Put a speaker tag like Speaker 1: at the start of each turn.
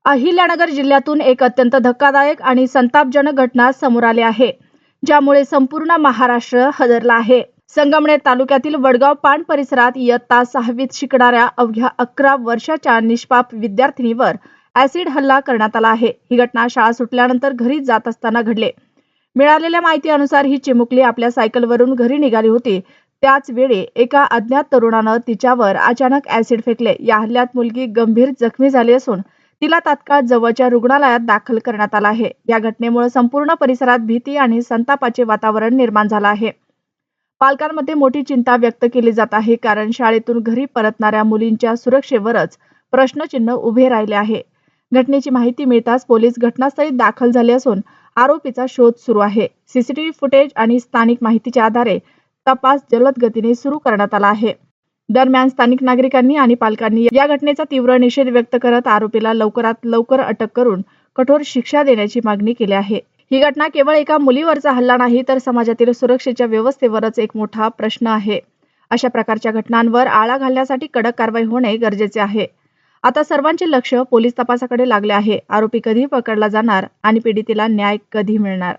Speaker 1: अहिल्यानगर जिल्ह्यातून एक अत्यंत धक्कादायक आणि संतापजनक घटना समोर आली आहे, ज्यामुळे संपूर्ण महाराष्ट्र हादरला आहे. संगमनेर तालुक्यातील वडगाव पाण परिसरात इयत्ता 6वीत शिकणाऱ्या अवघ्या 11 वर्षाच्या निष्पाप विद्यार्थिनीवर ऍसिड हल्ला करण्यात आला आहे. ही घटना शाळा सुटल्यानंतर घरी जात असताना घडली. मिळालेल्या माहितीनुसार ही चिमुकली आपल्या सायकलवरून घरी निघाली होती. त्याच वेळी एका अज्ञात तरुणानं तिच्यावर अचानक ऍसिड फेकले. या हल्ल्यात मुलगी गंभीर जखमी झाली असून तिला तात्काळ जवळच्या रुग्णालयात दाखल करण्यात आलं आहे. या घटनेमुळे संपूर्ण परिसरात भीती आणि संतापाचे वातावरण निर्माण झालं आहे. पालकांमध्ये मोठी चिंता व्यक्त केली जात आहे, कारण शाळेतून घरी परतणाऱ्या मुलींच्या सुरक्षेवरच प्रश्नचिन्ह उभे राहिले आहे. घटनेची माहिती मिळताच पोलीस घटनास्थळी दाखल झाले असून आरोपीचा शोध सुरू आहे. सीसीटीव्ही फुटेज आणि स्थानिक माहितीच्या आधारे तपास जलद गतीने सुरू करण्यात आला आहे. दरम्यान स्थानिक नागरिकांनी आणि पालकांनी या घटनेचा तीव्र निषेध व्यक्त करत आरोपीला लवकरात लवकर अटक करून कठोर शिक्षा देण्याची मागणी केली आहे. ही घटना केवळ एका मुलीवरचा हल्ला नाही, तर समाजातील सुरक्षेच्या व्यवस्थेवरच एक मोठा प्रश्न आहे. अशा प्रकारच्या घटनांवर आळा घालण्यासाठी कडक कारवाई होणे गरजेचे आहे. आता सर्वांचे लक्ष पोलीस तपासाकडे लागले आहे. आरोपी कधी पकडला जाणार आणि पीडितेला न्याय कधी मिळणार?